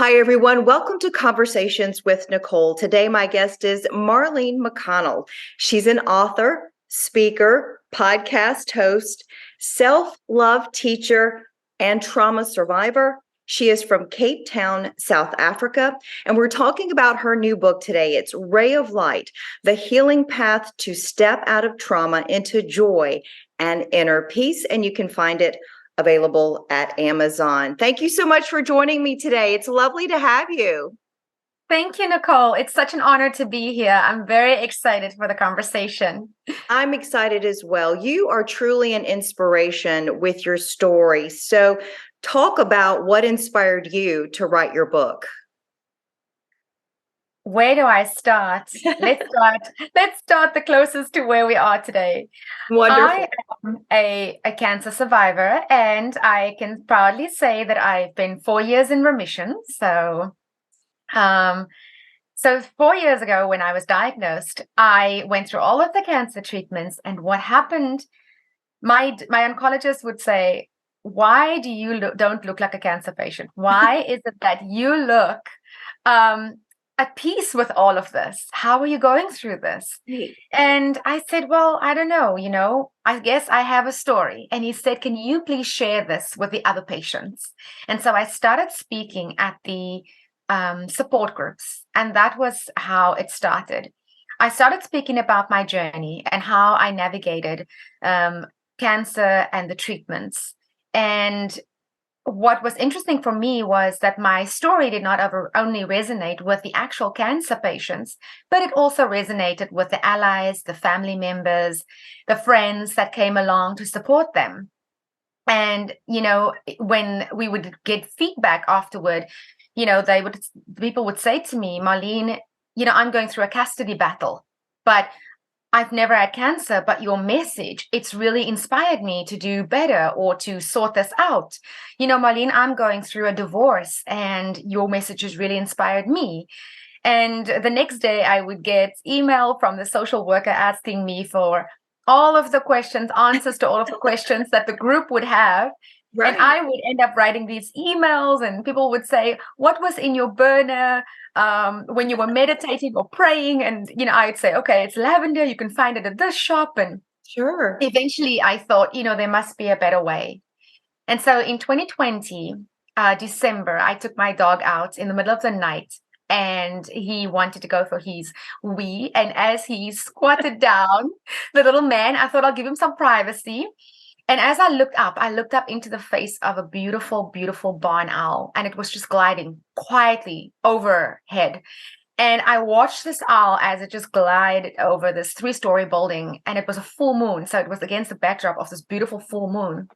Hi, everyone. Welcome to Conversations with Nicole. Today, my guest is Marlene McConnell. She's an author, speaker, podcast host, self-love teacher, and trauma survivor. She is from Cape Town, South Africa, and we're talking about her new book today. It's Ray of Light, The Healing Path to Step Out of Trauma into Joy and Inner Peace, and you can find it available at Amazon. Thank you so much for joining me today. It's lovely to have you. Thank you, Nicole. It's such an honor to be here. I'm very excited for the conversation. I'm excited as well. You are truly an inspiration with your story. So talk about what inspired you to write your book. Where do I start? Let's start the closest to where we are today. Wonderful. I am a cancer survivor, and I can proudly say that I've been 4 years in remission. So 4 years ago, when I was diagnosed, I went through all of the cancer treatments, and what happened, my oncologist would say, "Why do you don't look like a cancer patient? Why is it that you look at peace with all of this? How are you going through this?" And I said, "Well, I don't know, I guess I have a story." And he said, "Can you please share this with the other patients?" And so I started speaking at the support groups, and that was how it started. I started speaking about my journey and how I navigated cancer and the treatments. And what was interesting for me was that my story did not only resonate with the actual cancer patients, but it also resonated with the allies, the family members, the friends that came along to support them. And, when we would get feedback afterward, people would say to me, "Marlene, I'm going through a custody battle, but I've never had cancer, but your message, it's really inspired me to do better or to sort this out. Marlene, I'm going through a divorce, and your message has really inspired me." And the next day I would get email from the social worker asking me for all of the answers to all of the questions that the group would have. Right. And I would end up writing these emails, and people would say, "What was in your burner when you were meditating or praying?" And, I'd say, "Okay, it's lavender. You can find it at this shop." And Sure. eventually I thought, there must be a better way. And so in 2020, December, I took my dog out in the middle of the night, and he wanted to go for his wee. And as he squatted down, the little man, I thought I'll give him some privacy. And as I looked up into the face of a beautiful, beautiful barn owl, and it was just gliding quietly overhead. And I watched this owl as it just glided over this 3-story building, and it was a full moon. So it was against the backdrop of this beautiful full moon.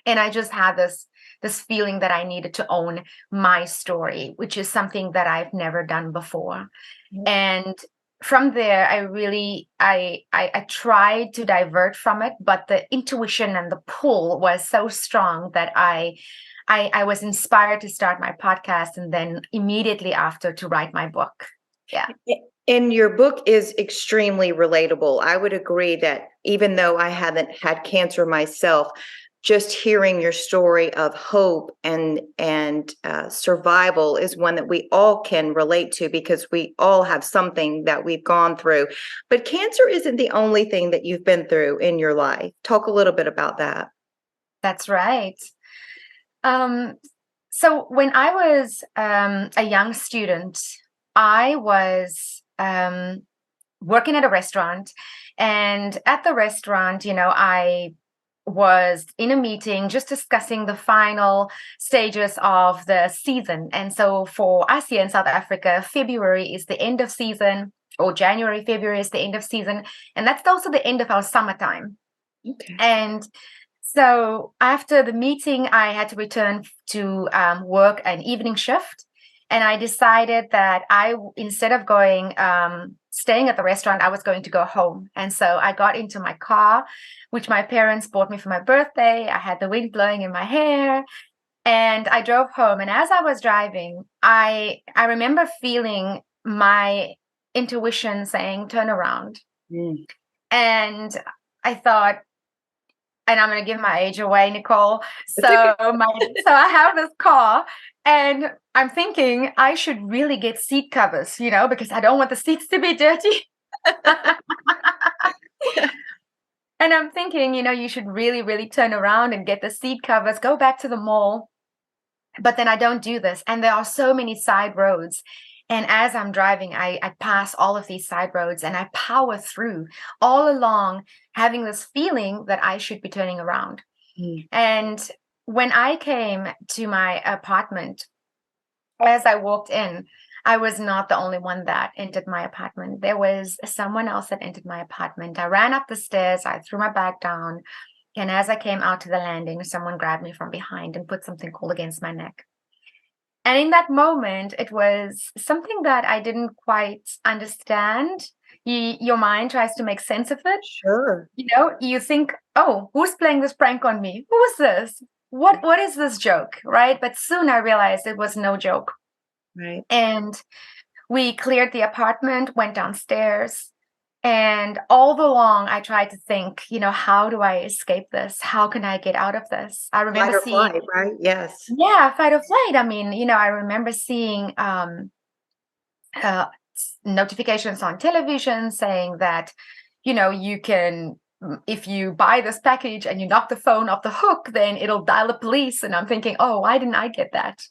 And I just had this feeling that I needed to own my story, which is something that I've never done before. Mm-hmm. And from there, I tried to divert from it, but the intuition and the pull was so strong that I was inspired to start my podcast, and then immediately after to write my book. Yeah. And your book is extremely relatable. I would agree that even though I haven't had cancer myself, just hearing your story of hope and survival is one that we all can relate to, because we all have something that we've gone through. But cancer isn't the only thing that you've been through in your life. Talk a little bit about that. That's right. So when I was a young student, I was working at a restaurant, and at the restaurant, I was in a meeting just discussing the final stages of the season. And so for us here in South Africa, February is the end of season, or January, February is the end of season. And that's also the end of our summertime. Okay. And so after the meeting, I had to return to work an evening shift. And I decided that instead of staying at the restaurant, I was going to go home. And so I got into my car, which my parents bought me for my birthday. I had the wind blowing in my hair, and I drove home. And as I was driving, I remember feeling my intuition saying, "Turn around." And I thought, and I'm going to give my age away, Nicole. It's okay. So I have this car, and I'm thinking I should really get seat covers, because I don't want the seats to be dirty. And I'm thinking, you should really, really turn around and get the seat covers, go back to the mall. But then I don't do this. And there are so many side roads. And as I'm driving, I pass all of these side roads and I power through all along, having this feeling that I should be turning around. And when I came to my apartment, as I walked in, I was not the only one that entered my apartment. There was someone else that entered my apartment. I ran up the stairs, I threw my bag down, and as I came out to the landing, someone grabbed me from behind and put something cold against my neck. And in that moment, it was something that I didn't quite understand. Your mind tries to make sense of it. Sure. You think, oh, who's playing this prank on me? Who is this? What is this joke, right? But soon I realized it was no joke. Right. And we cleared the apartment, went downstairs, and all the long I tried to think, how do I escape this? How can I get out of this? I remember Fight or seeing, flight, right? Yes. yeah, fight or flight. I mean, I remember seeing notifications on television saying that, you can, if you buy this package and you knock the phone off the hook, then it'll dial the police. And I'm thinking, oh, why didn't I get that?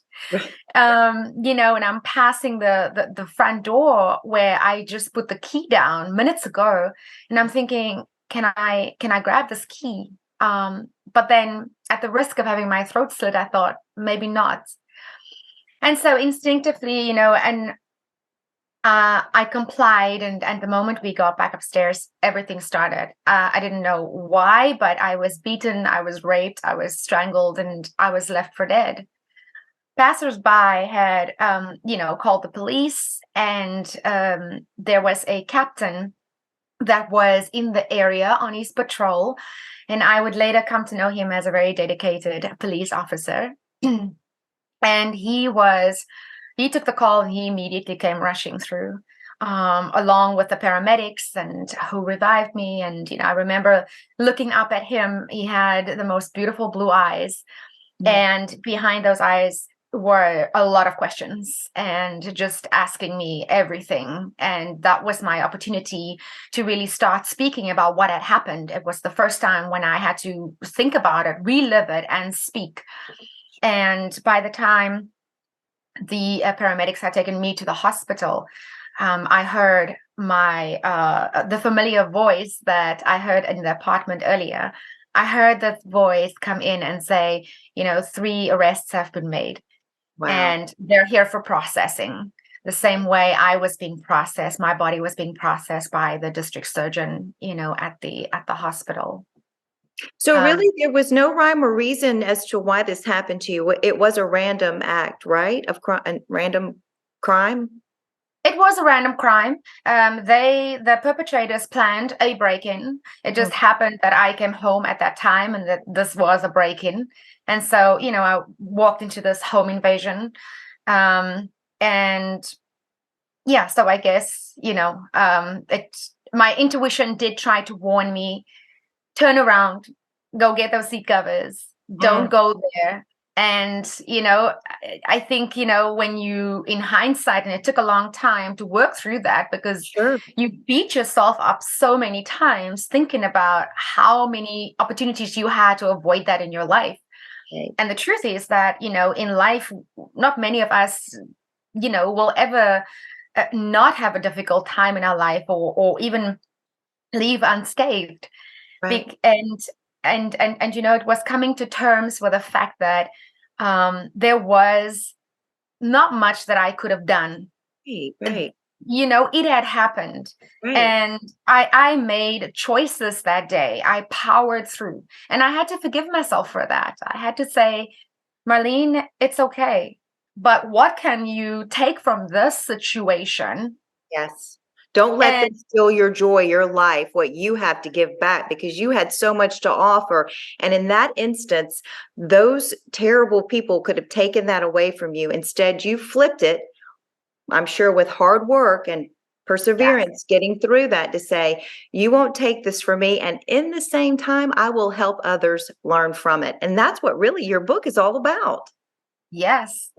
And I'm passing the front door where I just put the key down minutes ago, and I'm thinking, can I grab this key? But then at the risk of having my throat slit, I thought maybe not. And so instinctively, and I complied, and the moment we got back upstairs, everything started. I didn't know why, but I was beaten, I was raped, I was strangled, and I was left for dead. Passersby had, called the police, and there was a captain that was in the area on his patrol, and I would later come to know him as a very dedicated police officer. And he took the call, and he immediately came rushing through, along with the paramedics, and who revived me. And I remember looking up at him. He had the most beautiful blue eyes, and behind those eyes were a lot of questions and just asking me everything. And that was my opportunity to really start speaking about what had happened. It was the first time when I had to think about it, relive it, and speak. And by the time the paramedics had taken me to the hospital, I heard the familiar voice that I heard in the apartment earlier. I heard that voice come in and say, 3 arrests have been made. Wow. And they're here for processing. The same way I was being processed, my body was being processed by the district surgeon, at the hospital. So really, there was no rhyme or reason as to why this happened to you. It was a random act, right? A random crime? It was a random crime. The perpetrators planned a break-in. It just happened that I came home at that time and that this was a break-in. And so, I walked into this home invasion. And yeah, so I guess, my intuition did try to warn me, turn around, go get those seat covers, don't go there. And, I think, when you, in hindsight, and it took a long time to work through that, because you beat yourself up so many times thinking about how many opportunities you had to avoid that in your life. Okay. And the truth is that, in life, not many of us, will ever not have a difficult time in our life, or even leave unscathed. Right. And it was coming to terms with the fact that there was not much that I could have done. Right. It had happened. Right. And I made choices that day. I powered through, and I had to forgive myself for that. I had to say, Marlene, it's okay. But what can you take from this situation? Yes. Don't let them steal your joy, your life, what you have to give back, because you had so much to offer. And in that instance, those terrible people could have taken that away from you. Instead, you flipped it, I'm sure with hard work and perseverance, getting through that to say, you won't take this from me. And in the same time, I will help others learn from it. And that's what really your book is all about. Yes,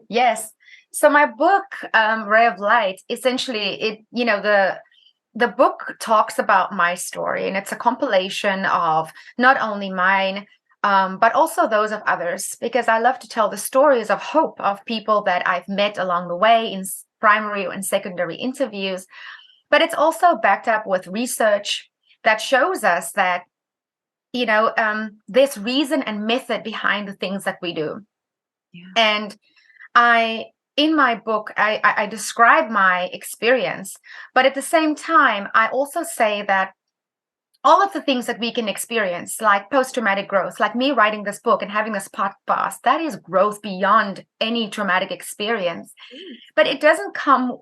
yes. So my book, Ray of Light, essentially, the book talks about my story, and it's a compilation of not only mine, but also those of others, because I love to tell the stories of hope of people that I've met along the way in primary and secondary interviews. But it's also backed up with research that shows us that, there's reason and method behind the things that we do. Yeah. And in my book, I describe my experience, but at the same time, I also say that all of the things that we can experience, like post-traumatic growth, like me writing this book and having this podcast, that is growth beyond any traumatic experience. But it doesn't come,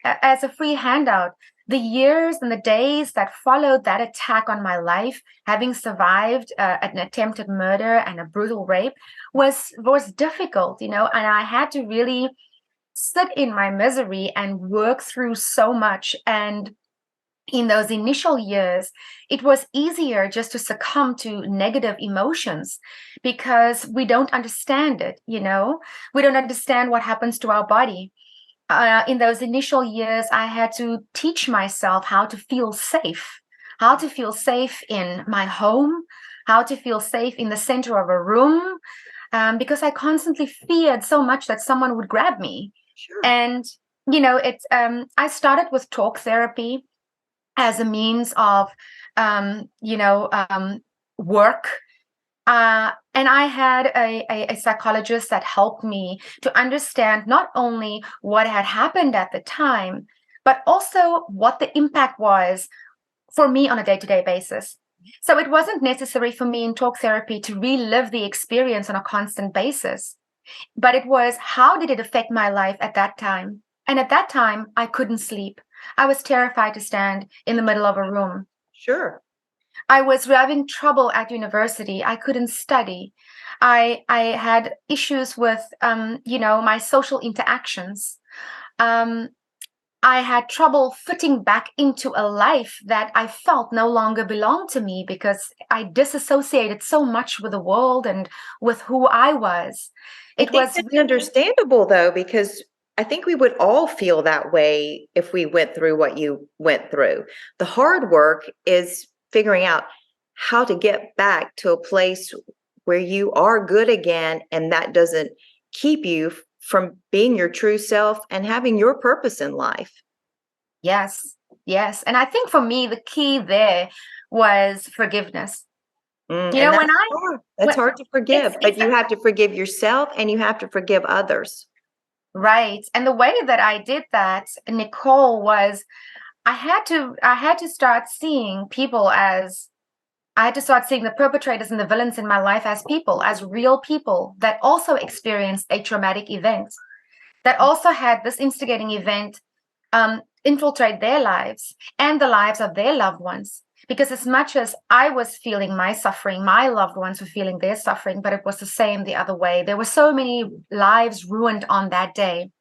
as a free handout. The years and the days that followed that attack on my life, having survived an attempted murder and a brutal rape, was difficult, and I had to really sit in my misery and work through so much. And in those initial years, it was easier just to succumb to negative emotions because we don't understand it, we don't understand what happens to our body. In those initial years, I had to teach myself how to feel safe in my home, how to feel safe in the center of a room, because I constantly feared so much that someone would grab me. Sure. And, I started with talk therapy as a means of, work. And I had a psychologist that helped me to understand not only what had happened at the time, but also what the impact was for me on a day-to-day basis. So it wasn't necessary for me in talk therapy to relive the experience on a constant basis, but it was, how did it affect my life at that time? And at that time, I couldn't sleep. I was terrified to stand in the middle of a room. Sure. I was having trouble at university. I couldn't study. I had issues with, my social interactions. I had trouble fitting back into a life that I felt no longer belonged to me because I disassociated so much with the world and with who I was. It was really understandable, though, because I think we would all feel that way if we went through what you went through. The hard work is figuring out how to get back to a place where you are good again, and that doesn't keep you from being your true self and having your purpose in life. Yes. And I think for me, the key there was forgiveness. That's hard to forgive, but you have to forgive yourself and you have to forgive others. Right. And the way that I did that, Nicole, was I had to start seeing people as, I had to start seeing the perpetrators and the villains in my life as people, as real people that also experienced a traumatic event, that also had this instigating event infiltrate their lives and the lives of their loved ones. Because as much as I was feeling my suffering, my loved ones were feeling their suffering, but it was the same the other way. There were so many lives ruined on that day.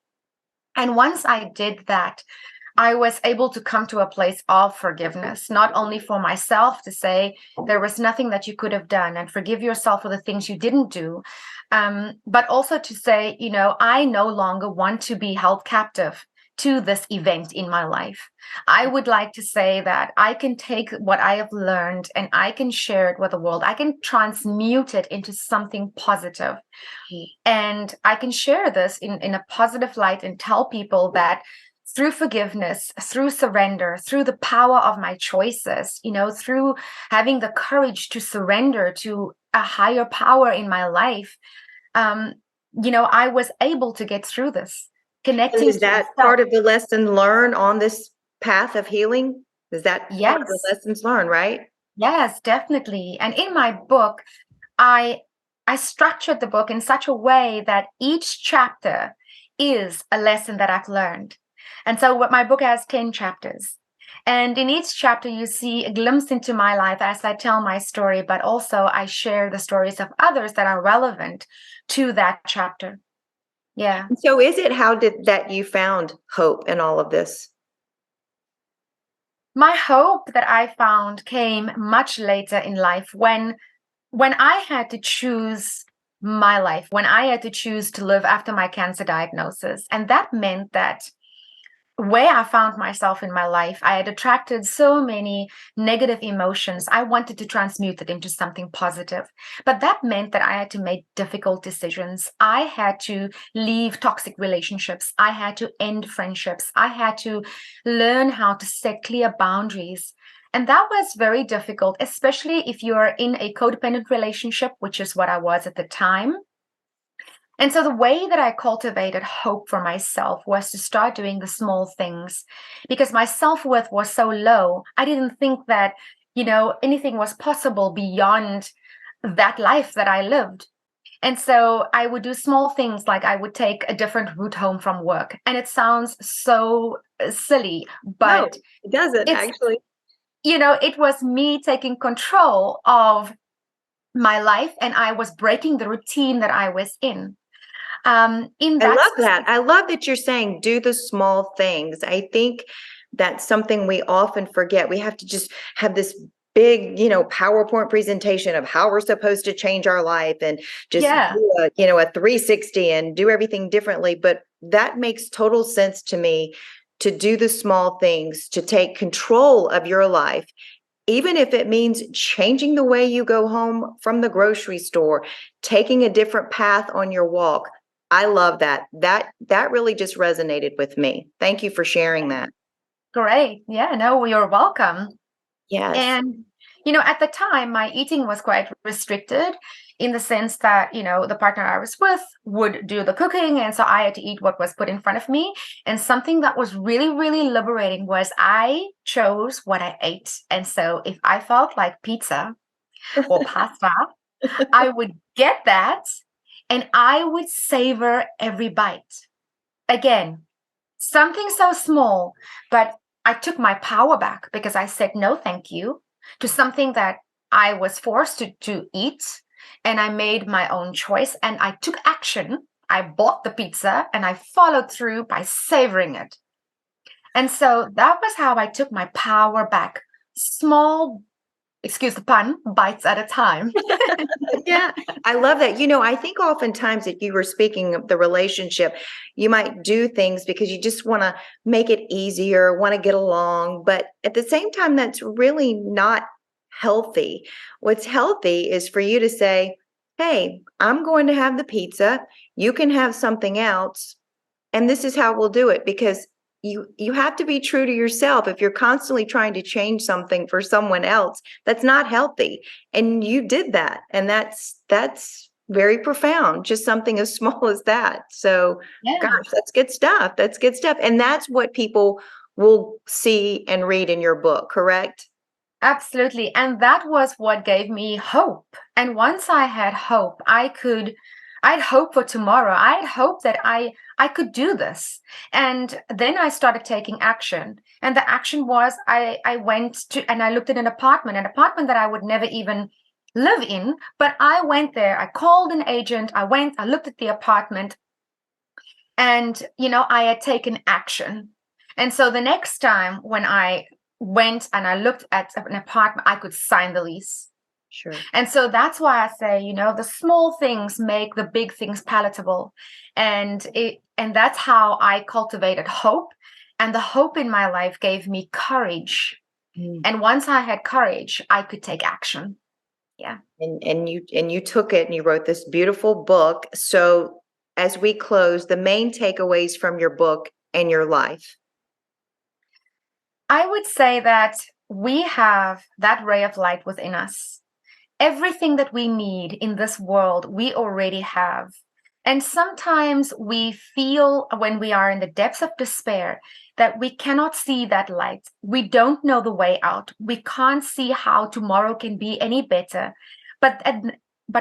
And once I did that, I was able to come to a place of forgiveness, not only for myself to say there was nothing that you could have done and forgive yourself for the things you didn't do, but also to say, I no longer want to be held captive to this event in my life. I would like to say that I can take what I have learned and I can share it with the world. I can transmute it into something positive. And I can share this in a positive light and tell people that through forgiveness, through surrender, through the power of my choices, through having the courage to surrender to a higher power in my life, I was able to get through this. Connecting. Is that part of the lesson learned on this path of healing? Is that part of the lessons learned, right? Yes, definitely. And in my book, I structured the book in such a way that each chapter is a lesson that I've learned. And so my book has 10 chapters. And in each chapter, you see a glimpse into my life as I tell my story, but also I share the stories of others that are relevant to that chapter. Yeah. So is it, how did that you found hope in all of this? My hope that I found came much later in life when I had to choose my life, when I had to choose to live after my cancer diagnosis. And that meant that where I found myself in my life, I had attracted so many negative emotions. I wanted to transmute it into something positive. But that meant that I had to make difficult decisions. I had to leave toxic relationships. I had to end friendships. I had to learn how to set clear boundaries. And that was very difficult, especially if you're in a codependent relationship, which is what I was at the time. And so the way that I cultivated hope for myself was to start doing the small things because my self-worth was so low. I didn't think that, anything was possible beyond that life that I lived. And so I would do small things like I would take a different route home from work. And it sounds so silly, No, but it doesn't it's, actually. it was me taking control of my life and I was breaking the routine that I was in. In I that love that. specific I love that you're saying do the small things. I think that's something we often forget. We have to just have this big, PowerPoint presentation of how we're supposed to change our life and just Yeah, do a 360 and do everything differently. But that makes total sense to me, to do the small things, to take control of your life, even if it means changing the way you go home from the grocery store, taking a different path on your walk. I love that. That really just resonated with me. Thank you for sharing that. great. Yeah, no, you're welcome. Yes. And, at the time, my eating was quite restricted in the sense that, the partner I was with would do the cooking. And so I had to eat what was put in front of me. And something that was really, really liberating was I chose what I ate. And so if I felt like pizza or pasta, I would get that and I would savor every bite. Again, something so small, but I took my power back because I said no, thank you, to something that I was forced to eat. And I made my own choice and I took action. I bought the pizza and I followed through by savoring it. And so that was how I took my power back. Small, excuse the pun, bites at a time. Yeah, I love that. I think oftentimes that you were speaking of the relationship, you might do things because you just want to make it easier, want to get along. But at the same time, that's really not healthy. What's healthy is for you to say, hey, I'm going to have the pizza. You can have something else. And this is how we'll do it, because you have to be true to yourself. If you're constantly trying to change something for someone else, that's not healthy. And you did that, and that's very profound, just something as small as that. So gosh, Yeah. that's good stuff. That's good stuff. And that's what people will see and read in your book, correct? Absolutely. And that was what gave me hope. And once I had hope, I'd hope for tomorrow. I'd hope that I could do this. And then I started taking action. And the action was I went to and I looked at an apartment that I would never even live in, but I went there. I called an agent. I looked at the apartment and I had taken action. And so the next time when I went and I looked at an apartment, I could sign the lease. Sure. And so that's why I say, the small things make the big things palatable. And that's how I cultivated hope. And the hope in my life gave me courage. And once I had courage, I could take action. Yeah. And you took it and you wrote this beautiful book. So as we close, the main takeaways from your book and your life. I would say that we have that ray of light within us. Everything that we need in this world, we already have. And sometimes we feel when we are in the depths of despair that we cannot see that light. We don't know the way out. We can't see how tomorrow can be any better. But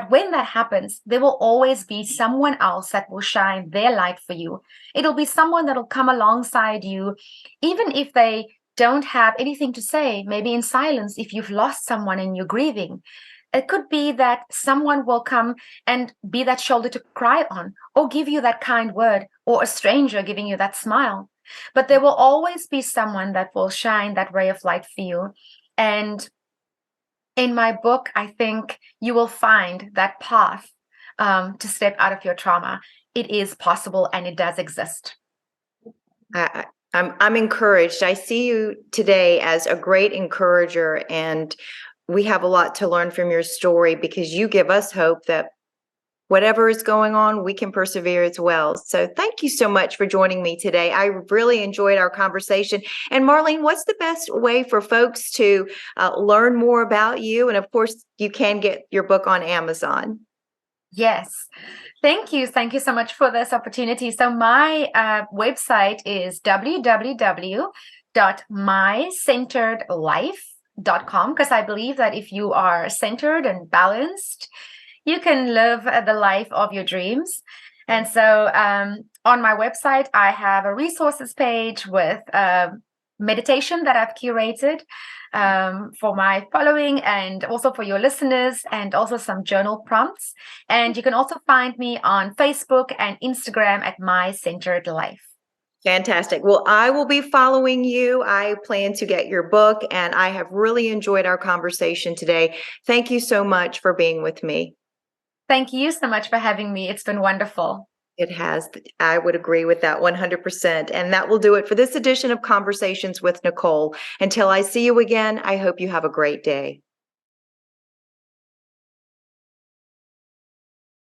when that happens, there will always be someone else that will shine their light for you. It'll be someone that'll come alongside you, even if they don't have anything to say, maybe in silence, if you've lost someone and you're grieving. It could be that someone will come and be that shoulder to cry on, or give you that kind word, or a stranger giving you that smile. but there will always be someone that will shine that ray of light for you. And in my book, I think you will find that path to step out of your trauma. It is possible and it does exist. I'm encouraged. I see you today as a great encourager, and we have a lot to learn from your story because you give us hope that whatever is going on, we can persevere as well. So thank you so much for joining me today. I really enjoyed our conversation. And Marlene, what's the best way for folks to learn more about you? And of course, you can get your book on Amazon. Yes. Thank you. Thank you so much for this opportunity. So my website is www.mycenteredlife.com, because I believe that if you are centered and balanced, you can live the life of your dreams. And so on my website, I have a resources page with meditation that I've curated for my following and also for your listeners, and also some journal prompts. And you can also find me on Facebook and Instagram at My Centered Life. Fantastic. Well, I will be following you. I plan to get your book, and I have really enjoyed our conversation today. Thank you so much for being with me. Thank you so much for having me. It's been wonderful. It has. I would agree with that 100%. And that will do it for this edition of Conversations with Nicole. Until I see you again, I hope you have a great day.